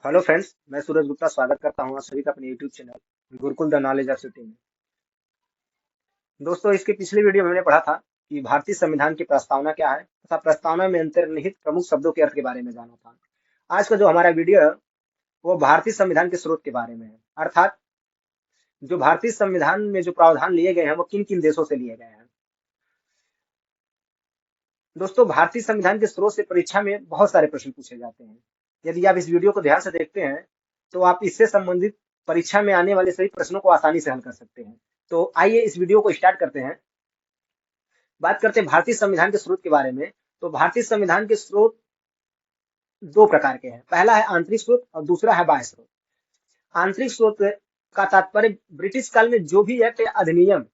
Hello friends, मैं सूरज गुप्ता स्वागत करता हूँ आप सभी का अपने YouTube channel Gurukul the knowledge of city में। दोस्तों, इसके पिछले वीडियो में हमने पढ़ा था कि भारतीय संविधान की प्रस्तावना क्या है तथा प्रस्तावना में अंतर्निहित प्रमुख शब्दों के अर्थ के बारे में जाना था। आज का जो हमारा वीडियो है वो भारतीय संविधान के स्रोत के बारे में है, अर्थात जो भारतीय संविधान में जो प्रावधान लिए गए हैं वो किन किन देशों से लिए गए हैं। दोस्तों, भारतीय संविधान के स्रोत से परीक्षा में बहुत सारे प्रश्न पूछे जाते हैं। यदि आप इस वीडियो को ध्यान से देखते हैं तो आप इससे संबंधित परीक्षा में आने वाले सभी प्रश्नों को आसानी से हल कर सकते हैं। तो आइए इस वीडियो को स्टार्ट करते हैं। बात करते हैं भारतीय संविधान के स्रोत के बारे में। तो भारतीय संविधान के स्रोत दो प्रकार के हैं। पहला है आंतरिक स्रोत और दूसरा है बाह्य स्रोत। आंतरिक स्रोत का तात्पर्य ब्रिटिश काल में जो भी एक्ट या अधिनियम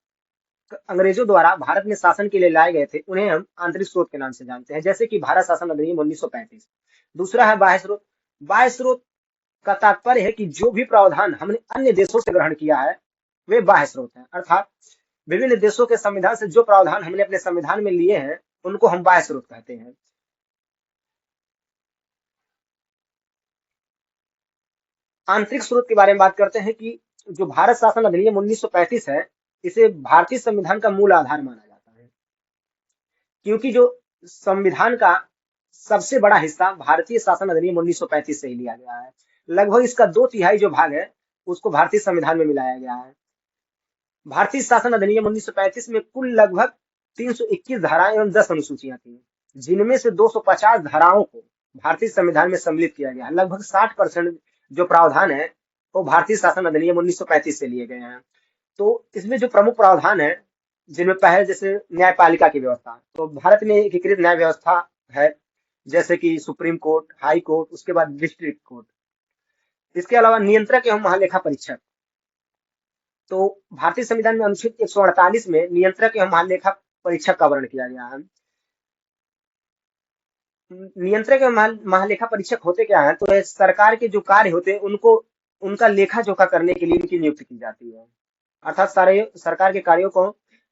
अंग्रेजों द्वारा भारत में शासन के लिए लाए गए थे उन्हें हम आंतरिक स्रोत के नाम से जानते हैं, जैसे कि भारत शासन अधिनियम 1935। दूसरा है बाह्य स्रोत। बाह्य स्रोत का तात्पर्य है कि जो भी प्रावधान हमने अन्य देशों से ग्रहण किया है वे बाह्य स्रोत हैं, अर्थात विभिन्न देशों के संविधान से जो प्रावधान हमने अपने संविधान में लिए हैं उनको हम बाह्य स्रोत कहते हैं। आंतरिक स्रोत के बारे में बात करते हैं कि जो भारत शासन अधिनियम 1935 है, इसे भारतीय संविधान का मूल आधार माना जाता है, क्योंकि जो संविधान का सबसे बड़ा हिस्सा भारतीय शासन अधिनियम 1935 से ही लिया गया है। लगभग इसका 2/3 जो भाग है उसको भारतीय संविधान में मिलाया गया है। भारतीय शासन अधिनियम 1935 में कुल लगभग 321 धाराएं एवं 10 अनुसूचियां थी, जिनमें से 250 धाराओं को भारतीय संविधान में सम्मिलित किया गया है। लगभग 60% जो प्रावधान है वो भारतीय शासन अधिनियम 1935 से लिए गए हैं। तो इसमें जो प्रमुख प्रावधान है, जिनमें पहले जैसे न्यायपालिका की व्यवस्था, तो भारत में एकीकृत न्याय व्यवस्था है, जैसे कि सुप्रीम कोर्ट, हाई कोर्ट, उसके बाद डिस्ट्रिक्ट कोर्ट। इसके अलावा नियंत्रक एवं महालेखा परीक्षक। तो भारतीय संविधान में अनुच्छेद 148 में नियंत्रक एवं महालेखा परीक्षक का वर्णन किया गया है। नियंत्रक एवं महालेखा परीक्षक होते क्या है, तो ये सरकार के जो कार्य होते हैं उनको उनका लेखा जोखा करने के लिए इनकी नियुक्ति की जाती है। अर्थात सारे सरकार के कार्यों को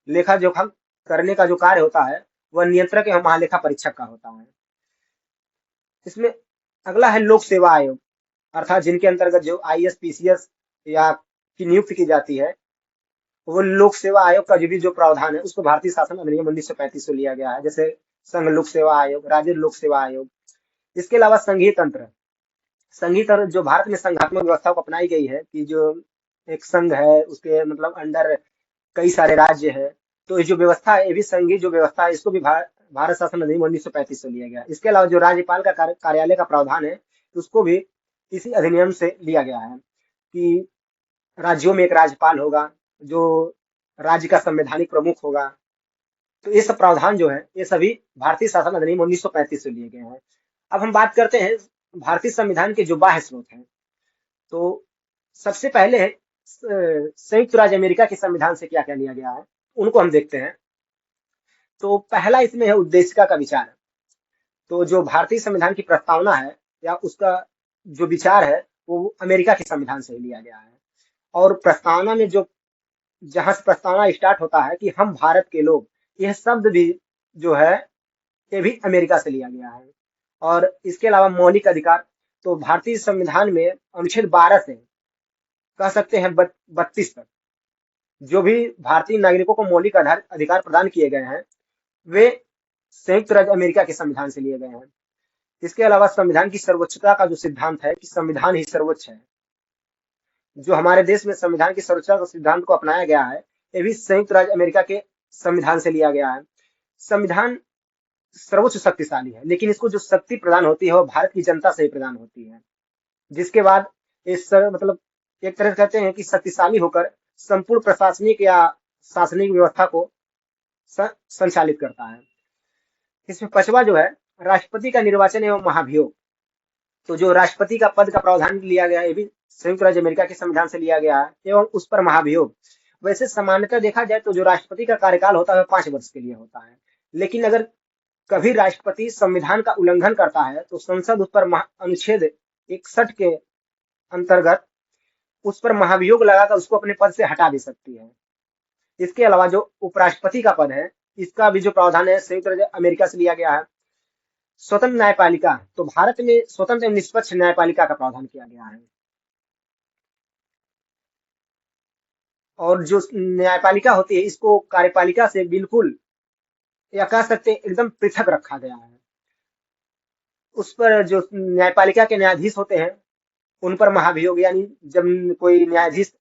लेखा जोखा करने का जो कार्य होता है वह नियंत्रक एवं महालेखा परीक्षक का होता है। इसमें अगला है लोक सेवा आयोग, अर्थात जिनके अंतर्गत जो आईएएस पीसीएस या की नियुक्ति की जाती है, वो लोक सेवा आयोग का जो भी जो प्रावधान है उसको भारतीय शासन अधिनियम 1935 से लिया गया है, जैसे संघ लोक सेवा आयोग, राज्य लोक सेवा आयोग। इसके अलावा संघीय तंत्र। संघीय तंत्र जो भारत में संघात्मक व्यवस्था को अपनाई गई है कि जो एक संघ है उसके मतलब अंडर कई सारे राज्य है, तो ये जो व्यवस्था है ये भी संघीय जो व्यवस्था है इसको भी भारत शासन अधिनियम 1935 से लिया गया। इसके अलावा जो राज्यपाल का कार्यालय का प्रावधान है उसको भी इसी अधिनियम से लिया गया है कि राज्यों में एक राज्यपाल होगा जो राज्य का संवैधानिक प्रमुख होगा। तो ये सब प्रावधान जो है ये सभी भारतीय शासन अधिनियम 1935 से लिए गए हैं। अब हम बात करते हैं भारतीय संविधान के जो बाह्य स्रोत हैं। तो सबसे पहले है संयुक्त राज्य अमेरिका के संविधान से क्या क्या लिया गया है, उनको हम देखते हैं। तो पहला इसमें है उद्देशिका का विचार। तो जो भारतीय संविधान की प्रस्तावना है या उसका जो विचार है वो अमेरिका के संविधान से ही लिया गया है। और प्रस्तावना में जो जहां से प्रस्तावना स्टार्ट होता है कि हम भारत के लोग, यह शब्द भी जो है ये भी अमेरिका से लिया गया है। और इसके अलावा मौलिक अधिकार, तो भारतीय संविधान में अनुच्छेद 12 से कह सकते हैं 32 तक जो भी भारतीय नागरिकों को मौलिक अधिकार प्रदान किए गए हैं वे संयुक्त राज्य अमेरिका के संविधान से लिए गए हैं। इसके अलावा संविधान की सर्वोच्चता का जो सिद्धांत है कि संविधान ही सर्वोच्च है, जो हमारे देश में संविधान की सर्वोच्चता के सिद्धांत को अपनाया गया है ये भी संयुक्त राज्य अमेरिका के संविधान से लिया गया है। संविधान सर्वोच्च शक्तिशाली है, लेकिन इसको जो शक्ति प्रदान होती है वो भारत की जनता से ही प्रदान होती है, जिसके बाद इस मतलब एक तरह से कहते हैं कि शक्तिशाली होकर संपूर्ण प्रशासनिक या शासनिक व्यवस्था को संचालित करता है। इसमें पांचवा जो है राष्ट्रपति का निर्वाचन एवं महाभियोग। तो जो राष्ट्रपति का पद का प्रावधान लिया गया है ये भी संयुक्त राज्य अमेरिका के संविधान से लिया गया है, एवं उस पर महाभियोग। वैसे सामान्यतः देखा जाए तो जो राष्ट्रपति का कार्यकाल होता है 5 वर्ष के लिए होता है, लेकिन अगर कभी राष्ट्रपति संविधान का उल्लंघन करता है तो संसद उस पर अनुच्छेद 61 के अंतर्गत उस पर महाभियोग लगाकर उसको अपने पद से हटा दे सकती है। इसके अलावा जो उपराष्ट्रपति का पद है इसका भी जो प्रावधान है संयुक्त राज्य अमेरिका से लिया गया है। स्वतंत्र न्यायपालिका, तो भारत में स्वतंत्र एवं निष्पक्ष न्यायपालिका का प्रावधान किया गया है। और जो न्यायपालिका होती है इसको कार्यपालिका से बिल्कुल, या कह सकते हैं एकदम पृथक रखा गया है। उस पर जो न्यायपालिका के न्यायाधीश होते हैं उन पर महाभियोग, यानी जब कोई न्यायाधीश,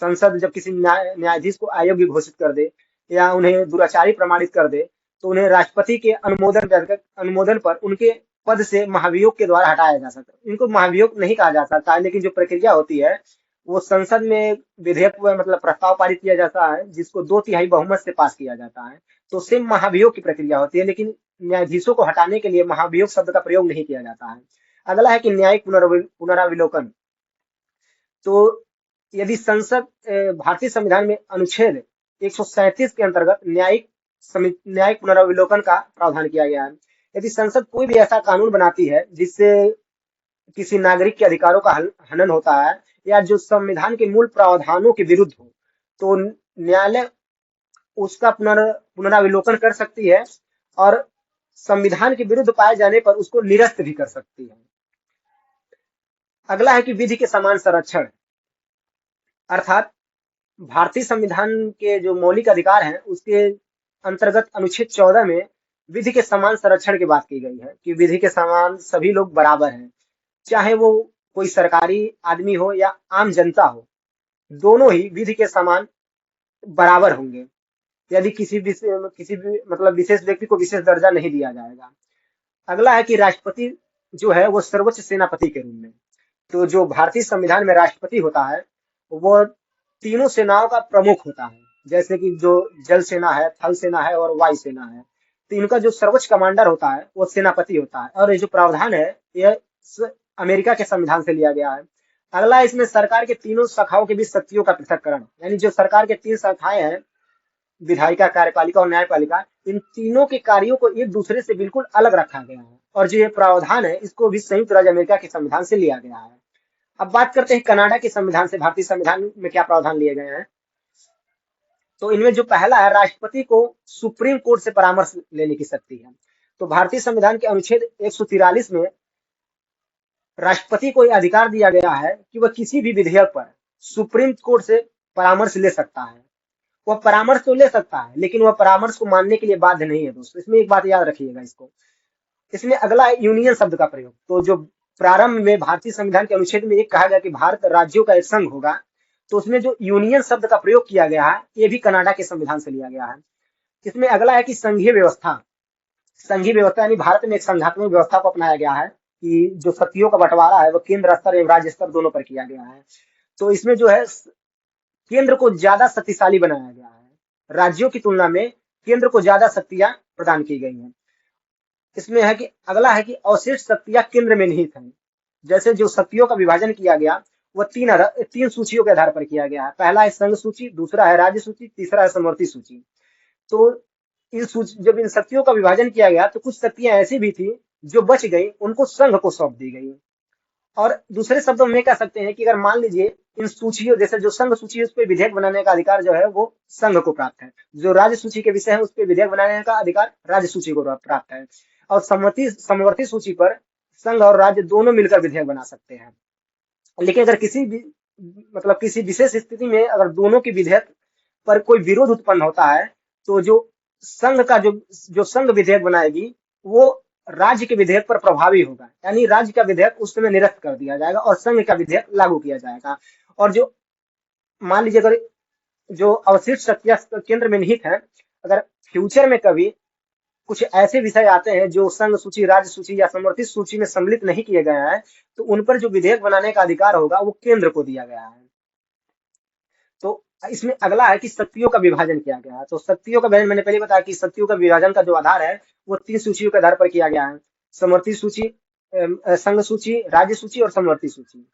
संसद जब किसी न्यायाधीश को अयोग्य घोषित कर दे या उन्हें दुराचारी प्रमाणित कर दे, तो उन्हें राष्ट्रपति के अनुमोदन पर उनके पद से महाभियोग के द्वारा हटाया जा सकता है। इनको महाभियोग नहीं कहा जा सकता है, लेकिन जो प्रक्रिया होती है वो संसद में विधेयक मतलब प्रस्ताव पारित किया जाता है जिसको 2/3 बहुमत से पास किया जाता है, तो सेम महाभियोग की प्रक्रिया होती है, लेकिन न्यायाधीशों को हटाने के लिए महाभियोग शब्द का प्रयोग नहीं किया जाता है। अगला है कि न्यायिक पुनराविलोकन। तो यदि संसद भारतीय संविधान में अनुच्छेद 137 के अंतर्गत न्यायिक पुनराविलोकन का प्रावधान किया गया है। यदि संसद कोई भी ऐसा कानून बनाती है जिससे किसी नागरिक के अधिकारों का हनन होता है या जो संविधान के मूल प्रावधानों के विरुद्ध हो, तो न्यायालय उसका पुनराविलोकन कर सकती है और संविधान के विरुद्ध पाए जाने पर उसको निरस्त भी कर सकती है। अगला है कि विधि के समान संरक्षण, अर्थात भारतीय संविधान के जो मौलिक अधिकार हैं उसके अंतर्गत अनुच्छेद 14 में विधि के समान संरक्षण की बात की गई है कि विधि के समान सभी लोग बराबर हैं, चाहे वो कोई सरकारी आदमी हो या आम जनता हो, दोनों ही विधि के समान बराबर होंगे। यदि किसी भी मतलब विशेष व्यक्ति को विशेष दर्जा नहीं दिया जाएगा। अगला है कि राष्ट्रपति जो है वो सर्वोच्च सेनापति के रूप में, तो जो भारतीय संविधान में राष्ट्रपति होता है वो तीनों सेनाओं का प्रमुख होता है, जैसे कि जो जल सेना है, थल सेना है और वायु सेना है, तो इनका जो सर्वोच्च कमांडर होता है वो सेनापति होता है। और ये जो प्रावधान है यह अमेरिका के संविधान से लिया गया है। अगला इसमें सरकार के तीनों शाखाओं के बीच शक्तियों का पृथक्करण, यानी जो सरकार के 3 शाखाएं हैं, विधायिका, कार्यपालिका और न्यायपालिका, इन तीनों के कार्यों को एक दूसरे से बिल्कुल अलग रखा गया है। और जो ये प्रावधान है इसको भी संयुक्त राज्य अमेरिका के संविधान से लिया गया है। अब बात करते हैं कनाडा के संविधान से भारतीय संविधान में क्या प्रावधान लिए गए हैं। तो इनमें जो पहला है, राष्ट्रपति को सुप्रीम कोर्ट से परामर्श लेने की शक्ति है। तो भारतीय संविधान के अनुच्छेद 143 में राष्ट्रपति को यह अधिकार दिया गया है कि वह किसी भी विधेयक पर सुप्रीम कोर्ट से परामर्श ले सकता है। वह परामर्श तो ले सकता है लेकिन वह परामर्श को मानने के लिए बाध्य नहीं है दोस्तों, इसमें एक बात याद रखिएगा इसको। इसमें अगला है यूनियन शब्द का प्रयोग। तो जो प्रारंभ में भारतीय संविधान के अनुच्छेद में एक कहा गया कि भारत राज्यों का एक संघ होगा, तो उसमें जो यूनियन शब्द का प्रयोग किया गया है ये भी कनाडा के संविधान से लिया गया है। इसमें अगला है कि संघीय व्यवस्था। संघीय व्यवस्था यानी भारत में एक संघात्मक व्यवस्था को अपनाया गया है कि जो शक्तियों का बंटवारा है वो केंद्र स्तर एवं राज्य स्तर दोनों पर किया गया है। तो इसमें जो है केंद्र को ज्यादा शक्तिशाली बनाया गया है, राज्यों की तुलना में केंद्र को ज्यादा शक्तियां प्रदान की गई हैं। इसमें है कि अगला है कि अवशिष्ट शक्तियां केंद्र में निहित हैं। जैसे जो शक्तियों का विभाजन किया गया वो तीन सूचियों के आधार पर किया गया है। पहला है संघ सूची, दूसरा है राज्य सूची, तीसरा है समवर्ती सूची। तो जब इन शक्तियों का विभाजन किया गया तो कुछ शक्तियां ऐसी भी थी जो बच गई, उनको संघ को सौंप दी गई। और दूसरे शब्दों में कह सकते हैं कि अगर मान लीजिए इन सूचियों, जैसे जो संघ सूची है उस पर विधेयक बनाने का अधिकार जो है वो संघ को प्राप्त है, जो राज्य सूची के विषय है उस पर विधेयक बनाने का अधिकार राज्य सूची को प्राप्त है, और समवर्ती सूची पर संघ और राज्य दोनों मिलकर विधेयक बना सकते हैं। लेकिन अगर किसी विशेष स्थिति में अगर दोनों की विधेयक पर कोई विरोध उत्पन्न होता है तो जो संघ का जो संघ विधेयक बनाएगी वो राज्य के विधेयक पर प्रभावी होगा, यानी राज्य का विधेयक उस समय निरस्त कर दिया जाएगा और संघ का विधेयक लागू किया जाएगा। और जो मान लीजिए अगर जो अवशिष्ट शक्तियां केंद्र में निहित है, अगर फ्यूचर में कभी कुछ ऐसे विषय आते हैं जो संघ सूची, राज्य सूची या समवर्ती सूची में सम्मिलित नहीं किए गए हैं, तो उन पर जो विधेयक बनाने का अधिकार होगा वो केंद्र को दिया गया है। तो इसमें अगला है कि शक्तियों का विभाजन किया गया है। तो शक्तियों का मैंने पहले बताया कि शक्तियों का विभाजन का जो आधार है वो 3 सूचियों के आधार पर किया गया है, समवर्ती सूची, संघ सूची, राज्य सूची और समवर्ती सूची।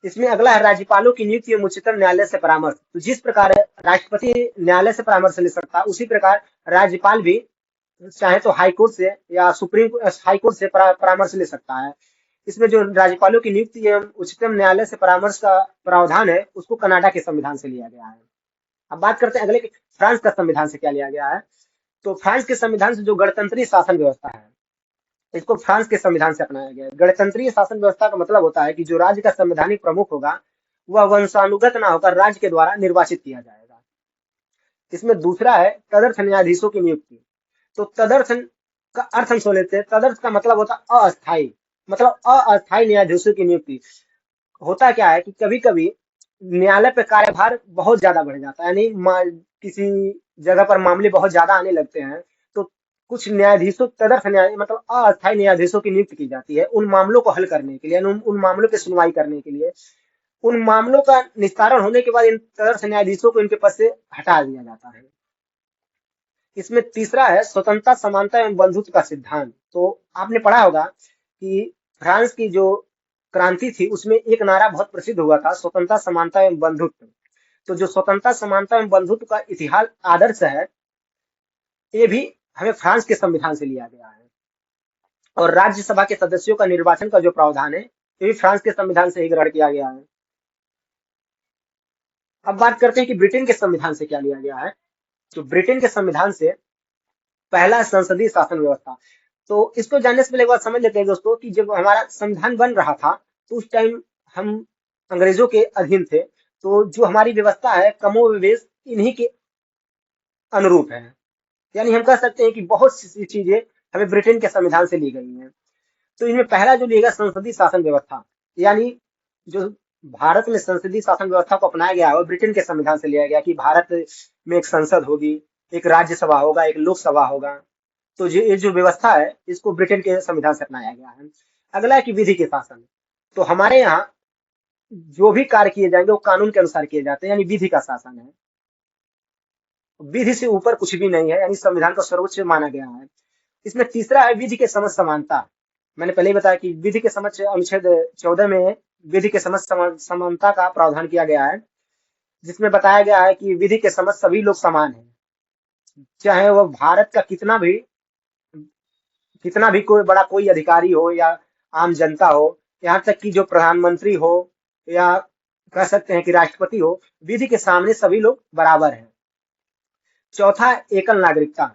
इसमें अगला है राज्यपालों की नियुक्ति एवं उच्चतम न्यायालय से परामर्श। तो जिस प्रकार राष्ट्रपति न्यायालय से परामर्श ले सकता है उसी प्रकार राज्यपाल भी चाहे तो हाईकोर्ट से या हाईकोर्ट से परामर्श ले सकता है। इसमें जो राज्यपालों की नियुक्ति एवं उच्चतम न्यायालय से परामर्श का प्रावधान है उसको कनाडा के संविधान से लिया गया है। अब बात करते हैं अगले कि फ्रांस का संविधान से क्या लिया गया है। तो फ्रांस के संविधान से जो गणतंत्रीय शासन व्यवस्था है इसको फ्रांस के संविधान से अपनाया गया है। गणतंत्रीय शासन व्यवस्था का मतलब होता है कि जो राज्य का संवैधानिक प्रमुख होगा वह वंशानुगत ना होकर राज्य के द्वारा निर्वाचित किया जाएगा। इसमें दूसरा है तदर्थ न्यायाधीशों की नियुक्ति। तो तदर्थ का अर्थ हम सुन लेते हैं। तदर्थ का मतलब होता है अस्थायी, मतलब अस्थायी न्यायाधीशों की नियुक्ति। होता क्या है कि कभी कभी न्यायालय पे कार्यभार बहुत ज्यादा बढ़ जाता है, यानी किसी जगह पर मामले बहुत ज्यादा आने लगते हैं, तो कुछ न्यायाधीशों तदर्थ न्याय मतलब अस्थायी न्यायाधीशों की नियुक्ति की जाती है उन मामलों को हल करने के लिए, यानी उन मामलों की सुनवाई करने के लिए। उन मामलों का निस्तारण होने के बाद इन तदर्थ न्यायाधीशों को इनके पद से हटा दिया जाता है। इसमें तीसरा है स्वतंत्रता, समानता एवं बंधुत्व का सिद्धांत। तो आपने पढ़ा होगा कि फ्रांस की जो क्रांति थी उसमें एक नारा बहुत प्रसिद्ध हुआ था, स्वतंत्रता, समानता एवं बंधुत्व। तो जो स्वतंत्रता, समानता एवं बंधुत्व का इतिहास आदर्श है, ये भी हमें फ्रांस के संविधान से लिया गया है। और राज्यसभा के सदस्यों का निर्वाचन का जो प्रावधान है ये भी फ्रांस के संविधान से ही ग्रहण किया गया है। अब बात करते हैं कि ब्रिटेन के संविधान से क्या लिया गया है। तो ब्रिटेन के संविधान से पहला संसदीय शासन व्यवस्था। तो इसको जानने से पहले एक बात समझ लेते हैं दोस्तों कि जब हमारा संविधान बन रहा था तो उस टाइम हम अंग्रेजों के अधीन थे। तो जो हमारी व्यवस्था है कमोबेश इन्हीं के अनुरूप है, यानी हम कह सकते हैं कि बहुत सी चीजें हमें ब्रिटेन के संविधान से ली गई हैं। तो इनमें पहला जो लिएगा संसदीय शासन व्यवस्था, यानी जो भारत में संसदीय शासन व्यवस्था को अपनाया गया है वो ब्रिटेन के संविधान से लिया गया कि भारत में एक संसद होगी, एक राज्यसभा होगा, एक लोकसभा होगा। तो ये जो व्यवस्था है इसको ब्रिटेन के संविधान से अपनाया गया है। अगला है कि विधि के शासन। तो हमारे यहाँ जो भी कार्य किए जाएंगे वो कानून के अनुसार किए जाते हैं, यानी विधि का शासन है। विधि से ऊपर कुछ भी नहीं है, यानी संविधान को सर्वोच्च माना गया है। इसमें तीसरा है विधि के समझ समानता। मैंने पहले ही बताया कि विधि के समझ अनुच्छेद 14 में विधि के समझ समानता का प्रावधान किया गया है, जिसमें बताया गया है कि विधि के समझ सभी लोग समान हैं, चाहे वह भारत का कितना भी कोई बड़ा कोई अधिकारी हो या आम जनता हो, यहाँ तक कि जो प्रधानमंत्री हो या कह सकते हैं कि राष्ट्रपति हो, विधि के सामने सभी लोग बराबर हैं। चौथा एकल नागरिकता।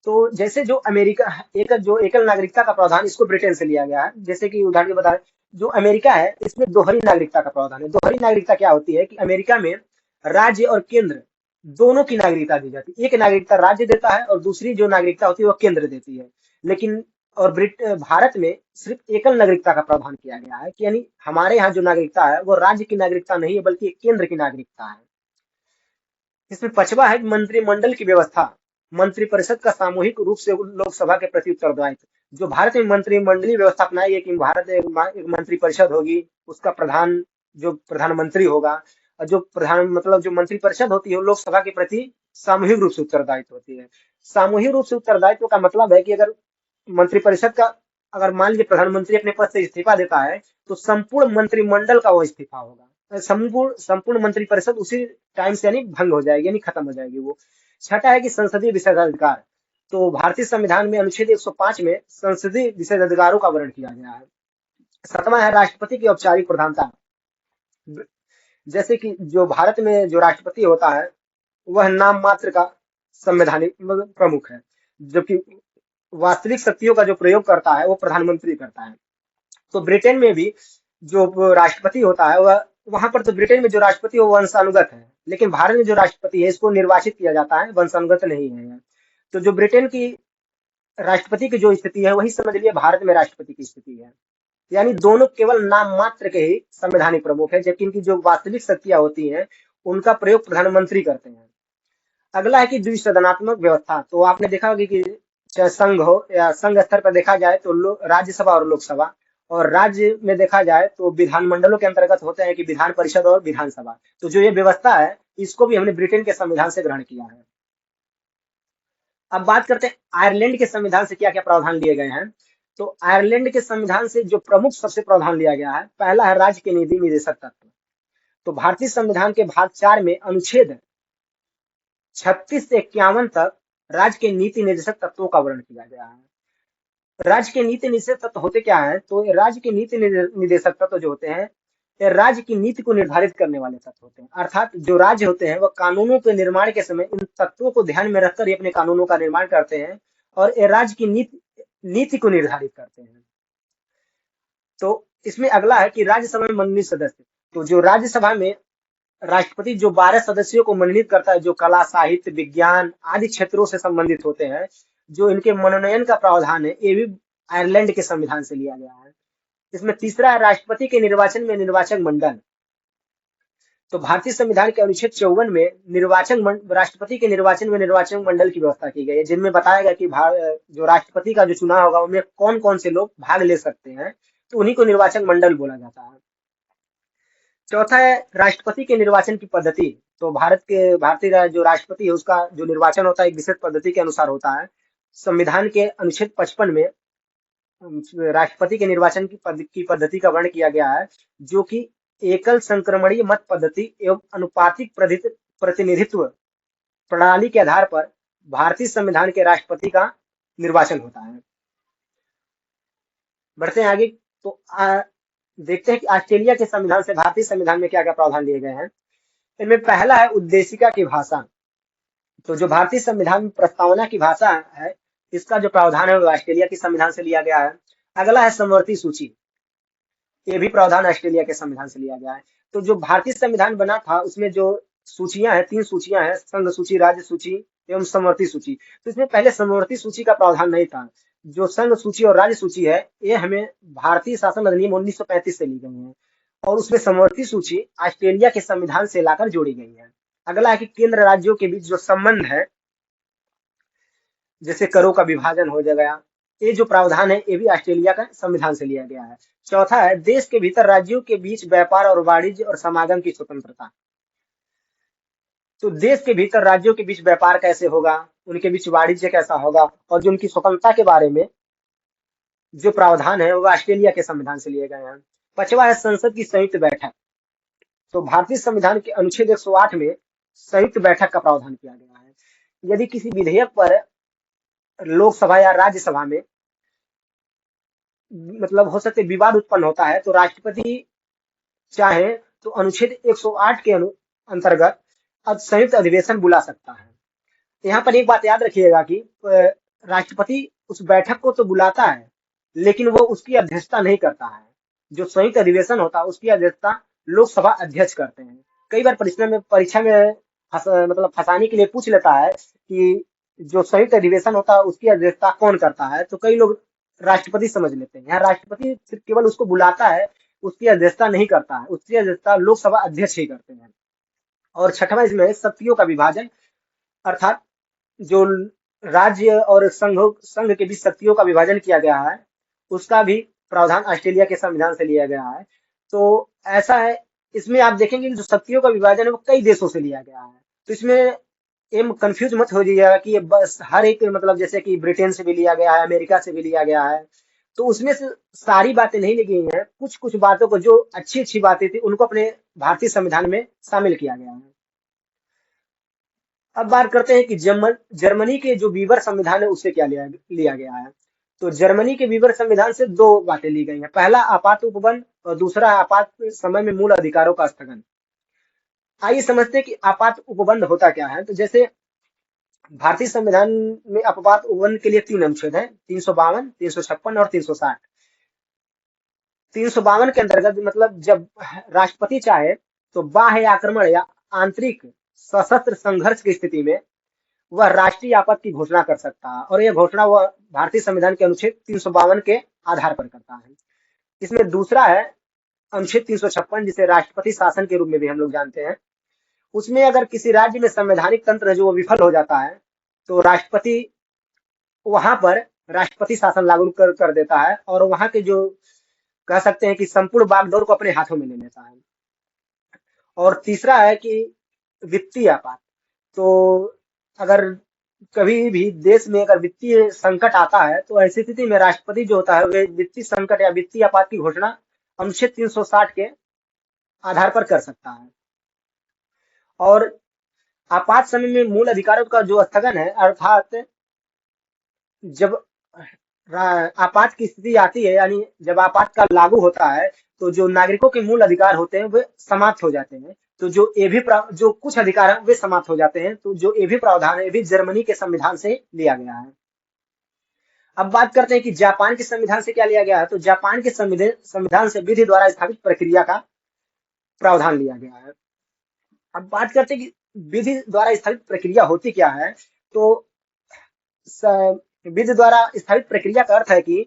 तो जैसे जो अमेरिका जो एकल नागरिकता का प्रावधान इसको ब्रिटेन से लिया गया है। जैसे कि उदाहरण के बता, जो अमेरिका है इसमें दोहरी नागरिकता का प्रावधान है। दोहरी नागरिकता क्या होती है कि अमेरिका में राज्य और केंद्र दोनों की नागरिकता दी जाती है। एक नागरिकता राज्य देता है और दूसरी जो नागरिकता होती है वो केंद्र देती है। लेकिन और भारत में सिर्फ एकल नागरिकता का प्रावधान किया गया है कि यानी हमारे यहाँ जो नागरिकता है वो राज्य की नागरिकता नहीं है बल्कि केंद्र की नागरिकता है। इसमें पांचवा है मंत्रिमंडल की व्यवस्था। मंत्रिपरिषद का सामूहिक रूप से लोकसभा के प्रति उत्तरदायित्व। जो भारत में मंत्रिमंडलीय व्यवस्था अपनाई है कि भारत में एक मंत्रिपरिषद होगी, उसका प्रधान जो प्रधानमंत्री होगा, और जो प्रधान मतलब जो मंत्रिपरिषद होती है वो लोकसभा के प्रति सामूहिक रूप से उत्तरदायित्व होती है। सामूहिक रूप से उत्तरदायित्व का मतलब है कि अगर मंत्रिपरिषद का अगर मान लीजिए प्रधानमंत्री अपने पद से इस्तीफा देता है तो संपूर्ण मंत्रिमंडल का वो इस्तीफा होगा, संपूर्ण मंत्रिपरिषद उसी टाइम से यानी भंग हो जाएगी, यानी खत्म हो जाएगी वो। छठा है कि संसदीय विशेषाधिकार। तो भारतीय संविधान में अनुच्छेद 105 में संसदीय विशेषाधिकारों का वर्णन किया गया है। सातवां है राष्ट्रपति की औपचारिक प्रधानता। जैसे कि जो भारत में जो राष्ट्रपति होता है वह नाम मात्र का संवैधानिक प्रमुख है, जबकि वास्तविक शक्तियों का जो प्रयोग करता है वो प्रधानमंत्री करता है। तो ब्रिटेन में भी जो राष्ट्रपति होता है वह वहां पर तो ब्रिटेन में जो राष्ट्रपति वो वंशानुगत है, लेकिन भारत में जो राष्ट्रपति है इसको निर्वाचित किया जाता है, वंशानुगत नहीं है। तो जो ब्रिटेन की राष्ट्रपति की जो स्थिति है वही समझ लिया भारत में राष्ट्रपति की स्थिति है, यानी दोनों केवल नाम मात्र के ही संवैधानिक प्रमुख है, जबकि इनकी जो वास्तविक शक्तियां होती हैं उनका प्रयोग प्रधानमंत्री करते हैं। अगला है कि द्विसदनात्मक व्यवस्था। तो आपने देखा होगा कि चाहे संघ हो या संघ स्तर पर देखा जाए तो राज्यसभा और लोकसभा, और राज्य में देखा जाए तो विधानमंडलों के अंतर्गत होते हैं कि विधान परिषद और विधानसभा। तो जो ये व्यवस्था है इसको भी हमने ब्रिटेन के संविधान से ग्रहण किया है। अब बात करते हैं आयरलैंड के संविधान से क्या क्या प्रावधान लिए गए हैं। तो आयरलैंड के संविधान से जो प्रमुख सबसे प्रावधान लिया गया है, पहला है राज्य के नीति निदेशक तत्व। तो भारतीय संविधान के भाग 4 में अनुच्छेद 36 से 51 तक राज्य के नीति निर्देशक तत्वों का वर्णन किया गया है। राज्य के नीति निदेशक तत्व होते क्या है, तो राज्य के नीति निदेशक तत्व जो होते हैं ये राज्य की नीति को निर्धारित करने वाले तत्व होते हैं। अर्थात जो राज्य होते हैं वह कानूनों के निर्माण के समय इन तत्वों को ध्यान में रखकर अपने कानूनों का निर्माण करते हैं और ये राज्य की नीति को निर्धारित करते हैं। तो इसमें अगला है कि राज्यसभा में मनोनीत सदस्य। तो जो राज्यसभा में राष्ट्रपति जो 12 सदस्यों को मनोनीत करता है, जो कला, साहित्य, विज्ञान आदि क्षेत्रों से संबंधित होते हैं, जो इनके मनोनयन का प्रावधान है, ये भी आयरलैंड के संविधान से लिया गया है। इसमें तीसरा है राष्ट्रपति के निर्वाचन में निर्वाचक मंडल। तो भारतीय संविधान के अनुच्छेद 54 में राष्ट्रपति के निर्वाचन में निर्वाचन मंडल की व्यवस्था की गई है, जिनमें बताया गया कि जो राष्ट्रपति का जो चुनाव होगा उनमें कौन कौन से लोग भाग ले सकते हैं, तो उन्हीं को निर्वाचन मंडल बोला जाता है। चौथा है राष्ट्रपति के निर्वाचन की पद्धति। तो भारतीय जो राष्ट्रपति है उसका जो निर्वाचन होता है एक विशेष पद्धति के अनुसार होता है। संविधान के अनुच्छेद 55 में राष्ट्रपति के निर्वाचन की पद्धति का वर्णन किया गया है, जो कि एकल संक्रमणीय मत पद्धति एवं अनुपातिक प्रतिनिधित्व प्रणाली के आधार पर भारतीय संविधान के राष्ट्रपति का निर्वाचन होता है। बढ़ते हैं आगे। तो देखते हैं कि ऑस्ट्रेलिया के संविधान से भारतीय संविधान में क्या क्या प्रावधान लिए गए हैं। इनमें पहला है उद्देशिका की भाषा। तो जो भारतीय संविधान में प्रस्तावना की भाषा है, इसका जो प्रावधान है वो ऑस्ट्रेलिया के संविधान से लिया गया है। अगला है समवर्ती सूची। ये भी प्रावधान ऑस्ट्रेलिया के संविधान से लिया गया है। तो जो भारतीय संविधान बना था उसमें जो सूचियां हैं, 3 सूचियां हैं, संघ सूची, राज्य सूची एवं समवर्ती सूची। तो इसमें पहले समवर्ती सूची का प्रावधान नहीं था। जो संघ सूची और राज्य सूची है ये हमें भारतीय शासन अधिनियम 1935 से ली गई है, और उसमें समवर्ती सूची ऑस्ट्रेलिया के संविधान से लाकर जोड़ी गई है। अगला है कि केंद्र राज्यों के बीच जो संबंध है, जैसे करों का विभाजन हो गया, ये जो प्रावधान है ये भी ऑस्ट्रेलिया का संविधान से लिया गया है। चौथा है देश के भीतर राज्यों के बीच व्यापार और वाणिज्य और समागम की स्वतंत्रता। तो देश के भीतर राज्यों के बीच व्यापार कैसे होगा, उनके बीच वाणिज्य कैसा होगा, और जो उनकी स्वतंत्रता के बारे में जो प्रावधान है वो ऑस्ट्रेलिया के संविधान से लिए गए हैं। पांचवा है संसद की संयुक्त बैठक। तो भारतीय संविधान के अनुच्छेद 108 में संयुक्त बैठक का प्रावधान किया गया है। यदि किसी विधेयक पर लोकसभा या राज्यसभा में मतलब हो सकते विवाद उत्पन्न होता है, तो राष्ट्रपति चाहे तो अनुच्छेद 108 के अंतर्गत अब संयुक्त अधिवेशन बुला सकता है। यहाँ पर एक बात याद रखिएगा कि राष्ट्रपति उस बैठक को तो बुलाता है, लेकिन वो उसकी अध्यक्षता नहीं करता है। जो संयुक्त अधिवेशन होता है उसकी अध्यक्षता लोकसभा अध्यक्ष करते हैं। कई बार परीक्षा में मतलब फंसाने के लिए पूछ लेता है कि जो संयुक्त अधिवेशन होता है उसकी अध्यक्षता कौन करता है, तो कई लोग राष्ट्रपति समझ लेते हैं। यहाँ राष्ट्रपति सिर्फ केवल उसको बुलाता है, उसकी अध्यक्षता नहीं करता है, उसकी अध्यक्षता लोकसभा अध्यक्ष ही करते हैं। और छठवां इसमें शक्तियों का विभाजन, अर्थात जो राज्य और संघ के बीच शक्तियों का विभाजन किया गया है उसका भी प्रावधान ऑस्ट्रेलिया के संविधान से लिया गया है। तो ऐसा है, इसमें आप देखेंगे कि जो शक्तियों का विभाजन है वो कई देशों से लिया गया है। तो इसमें कंफ्यूज मत हो जाइएगा कि ये बस हर एक मतलब जैसे कि ब्रिटेन से भी लिया गया है, अमेरिका से भी लिया गया है, तो उसमें से सारी बातें नहीं ली गई हैं। कुछ कुछ बातों को जो अच्छी अच्छी बातें थी उनको अपने भारतीय संविधान में शामिल किया गया है। अब बात करते हैं कि जर्मनी के जो वीवर संविधान है उससे क्या लिया गया है। तो जर्मनी के वीवर संविधान से 2 बातें ली गई हैं। पहला आपात उपबंध और दूसरा आपात समय में मूल अधिकारों का स्थगन। आइए समझते हैं कि आपात उपबंध होता क्या है। तो जैसे भारतीय संविधान में आपात उपबंध के लिए 3 अनुच्छेद हैं, 352, 356 और 360। 352 के अंतर्गत मतलब जब राष्ट्रपति चाहे तो बाह्य आक्रमण या आंतरिक सशस्त्र संघर्ष की स्थिति में वह राष्ट्रीय आपात की घोषणा कर सकता है, और यह घोषणा वह भारतीय संविधान के अनुच्छेद 352 के आधार पर करता है। इसमें दूसरा है अनुच्छेद 356, जिसे राष्ट्रपति शासन के रूप में भी हम लोग जानते हैं। उसमें अगर किसी राज्य में संवैधानिक तंत्र जो विफल हो जाता है तो राष्ट्रपति वहां पर राष्ट्रपति शासन लागू कर देता है, और वहां के जो कह सकते हैं कि संपूर्ण बागडोर को अपने हाथों में ले लेता है। और तीसरा है कि वित्तीय आपात। तो अगर कभी भी देश में अगर वित्तीय संकट आता है तो ऐसी स्थिति में राष्ट्रपति जो होता है वे वित्तीय संकट या वित्तीय आपात की घोषणा अनुच्छेद 360 के आधार पर कर सकता है। और आपात समय में मूल अधिकारों का जो स्थगन है, अर्थात जब आपात की स्थिति आती है, यानी जब आपात का लागू होता है तो जो नागरिकों के मूल अधिकार होते हैं वे समाप्त हो जाते हैं। तो जो कुछ अधिकार है वे समाप्त हो जाते हैं। तो जो ये भी प्रावधान है ये भी जर्मनी के संविधान से लिया गया है। अब बात करते हैं कि जापान के संविधान से क्या लिया गया है। तो जापान के संविधान से विधि द्वारा स्थापित प्रक्रिया का प्रावधान लिया गया है। अब बात करते हैं कि विधि द्वारा स्थापित प्रक्रिया होती क्या है। तो विधि द्वारा स्थापित प्रक्रिया का अर्थ है कि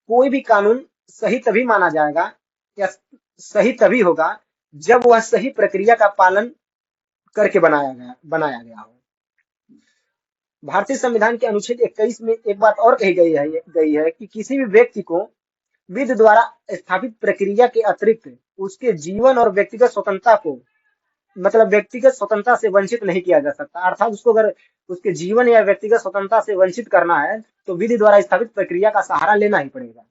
कोई भी कानून सही तभी माना जाएगा या सही तभी होगा जब वह सही प्रक्रिया का पालन करके बनाया गया हो। भारतीय संविधान के अनुच्छेद 21 में एक बात और कही गई है कि किसी भी व्यक्ति को विधि द्वारा स्थापित प्रक्रिया के अतिरिक्त उसके जीवन और व्यक्तिगत स्वतंत्रता को मतलब व्यक्तिगत स्वतंत्रता से वंचित नहीं किया जा सकता। अर्थात उसको अगर उसके जीवन या व्यक्तिगत स्वतंत्रता से वंचित करना है तो विधि द्वारा स्थापित प्रक्रिया का सहारा लेना ही पड़ेगा।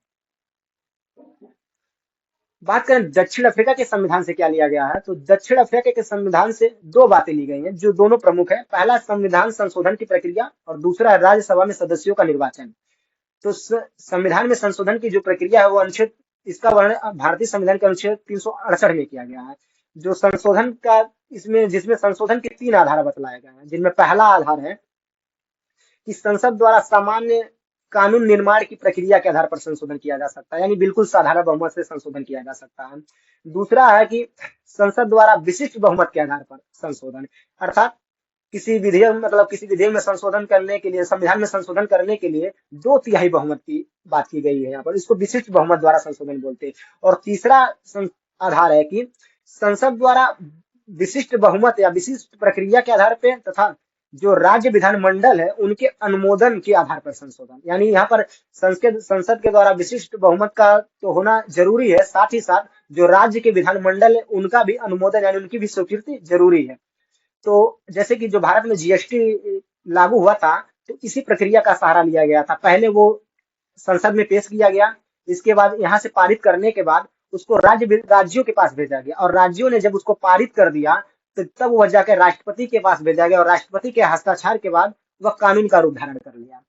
बात करें दक्षिण अफ्रीका के संविधान से क्या लिया गया है। तो दक्षिण अफ्रीका के संविधान से दो बातें ली गई हैं जो दोनों प्रमुख है। पहला संविधान संशोधन की प्रक्रिया और दूसरा है राज्यसभा में सदस्यों का निर्वाचन। तो संविधान में संशोधन की जो प्रक्रिया है वो अनुच्छेद इसका वर्णन भारतीय संविधान के अनुच्छेद 368 में किया गया है। जो संशोधन का जिसमें संशोधन के 3 आधार बतलाए गए हैं, जिनमें पहला आधार है कि संसद द्वारा सामान्य कानून निर्माण की प्रक्रिया के आधार पर संशोधन किया जा सकता है, यानी बिल्कुल साधारण बहुमत से संशोधन किया जा सकता है। दूसरा है कि संसद द्वारा विशिष्ट बहुमत के आधार पर संशोधन, अर्थात किसी विधेयक में संशोधन करने के लिए, संविधान में संशोधन करने के लिए 2/3 बहुमत की बात की गई है। यहाँ पर इसको विशिष्ट बहुमत द्वारा संशोधन बोलते हैं। और तीसरा आधार है कि संसद द्वारा विशिष्ट बहुमत या विशिष्ट प्रक्रिया के आधार पर तथा जो राज्य विधानमंडल है उनके अनुमोदन के आधार पर संशोधन, यानी यहाँ पर संसद के द्वारा विशिष्ट बहुमत का तो होना जरूरी है, साथ ही साथ जो राज्य के विधानमंडल है उनका भी अनुमोदन यानी उनकी भी स्वीकृति जरूरी है। तो जैसे कि जो भारत में जीएसटी लागू हुआ था तो इसी प्रक्रिया का सहारा लिया गया था। पहले वो संसद में पेश किया गया, इसके बाद यहाँ से पारित करने के बाद उसको राज्यों के पास भेजा गया और राज्यों ने जब उसको पारित कर दिया तो तब वह जाकर राष्ट्रपति के पास भेजा गया और राष्ट्रपति के हस्ताक्षर के बाद वह कानून का रूप धारण कर लिया।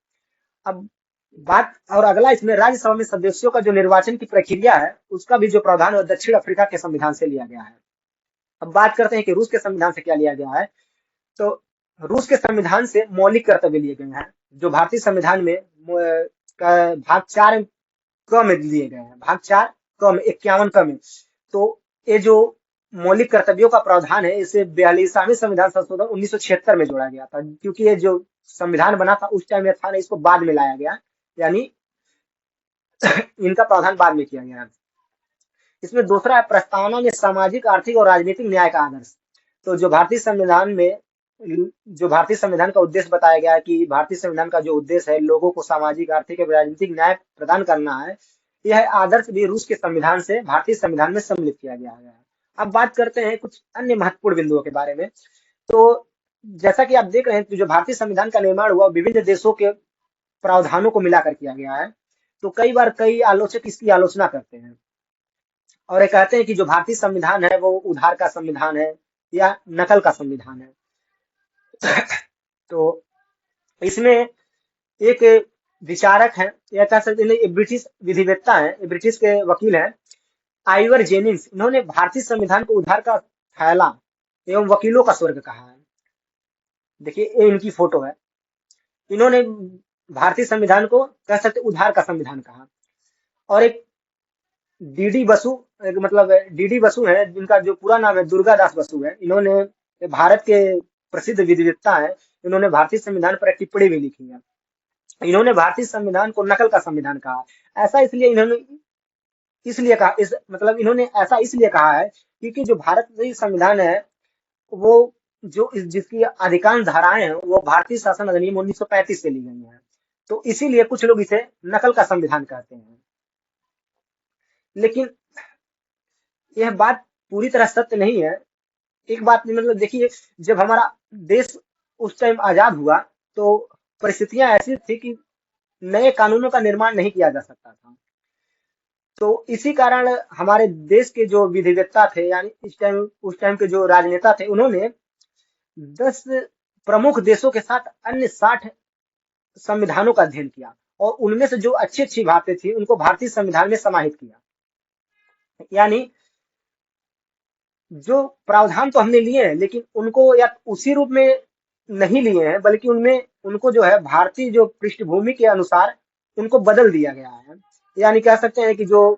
अब बात और अगला इसमें राज्यसभा में सदस्यों का जो निर्वाचन की प्रक्रिया है उसका भी जो प्रावधान है दक्षिण अफ्रीका के संविधान से लिया गया है। अब बात करते हैं कि रूस के संविधान से क्या लिया गया है। तो रूस के संविधान से मौलिक कर्तव्य लिए गए हैं जो भारतीय संविधान में भाग 4 क में लिए गए हैं। भाग 4 क में 51 क में तो ये जो मौलिक कर्तव्यों का प्रावधान है इसे 42वें संविधान संशोधन 1976 में जोड़ा गया था, क्योंकि ये जो संविधान बना था उस टाइम में था नहीं, इसको बाद में लाया गया, यानी इनका प्रावधान बाद में किया गया। इसमें दूसरा है प्रस्तावना में सामाजिक, आर्थिक और राजनीतिक न्याय का आदर्श। तो जो भारतीय संविधान का उद्देश्य बताया गया है कि भारतीय संविधान का जो उद्देश्य है लोगों को सामाजिक, आर्थिक और राजनीतिक न्याय प्रदान करना है, यह आदर्श भी रूस के संविधान से भारतीय संविधान में सम्मिलित किया गया है। अब बात करते हैं कुछ अन्य महत्वपूर्ण बिंदुओं के बारे में। तो जैसा कि आप देख रहे हैं जो भारतीय संविधान का निर्माण हुआ विभिन्न देशों के प्रावधानों को मिलाकर किया गया है। तो कई बार कई आलोचक इसकी आलोचना करते हैं और ये कहते हैं कि जो भारतीय संविधान है वो उधार का संविधान है या नकल का संविधान है। तो इसमें एक विचारक है या कह सकते हैं ब्रिटिश विधिवेत्ता है, ब्रिटिश के वकील हैं आइवर जेनिंग्स, इन्होंने भारतीय संविधान को उधार का थैला एवं वकीलों का स्वर्ग कहा है। देखिए ये इनकी फोटो है। इन्होंने भारतीय संविधान को कह सकते उधार का संविधान कहा। और एक डीडी बसु है जिनका जो पूरा नाम है दुर्गादास बसु है, इन्होंने भारत के प्रसिद्ध विधिवेत्ता है, इन्होंने भारतीय संविधान पर एक टिप्पणी भी लिखी है। इन्होंने भारतीय संविधान को नकल का संविधान कहा। ऐसा इसलिए कहा है क्योंकि जो भारतीय संविधान है वो जिसकी अधिकांश धाराएं हैं वो भारतीय शासन अधिनियम 1935 से ली गई हैं। तो इसीलिए कुछ लोग इसे नकल का संविधान कहते हैं। लेकिन यह बात पूरी तरह सत्य नहीं है। एक बात देखिए, जब हमारा देश उस टाइम आजाद हुआ तो परिस्थितियां ऐसी थी कि नए कानूनों का निर्माण नहीं किया जा सकता था। तो इसी कारण हमारे देश के जो विधिवेत्ता थे यानी उस टाइम के जो राजनेता थे उन्होंने 10 प्रमुख देशों के साथ अन्य 60 संविधानों का अध्ययन किया और उनमें से जो अच्छी बातें थी उनको भारतीय संविधान में समाहित किया। यानी जो प्रावधान तो हमने लिए हैं लेकिन उनको या उसी रूप में नहीं लिए हैं, बल्कि उनको जो है भारतीय जो पृष्ठभूमि के अनुसार उनको बदल दिया गया है। यानी कह सकते हैं कि जो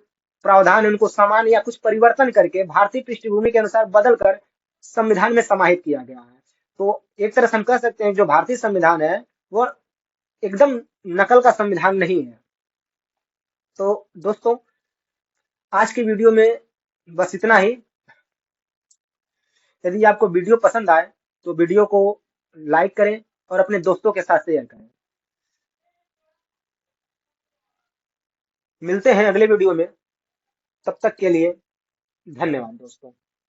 प्रावधान है उनको सामान्य या कुछ परिवर्तन करके भारतीय पृष्ठभूमि के अनुसार बदल कर संविधान में समाहित किया गया है। तो एक तरह से हम कह सकते हैं जो भारतीय संविधान है वो एकदम नकल का संविधान नहीं है। तो दोस्तों आज की वीडियो में बस इतना ही। यदि आपको वीडियो पसंद आए तो वीडियो को लाइक करें और अपने दोस्तों के साथ शेयर करें। मिलते हैं अगले वीडियो में, तब तक के लिए धन्यवाद दोस्तों।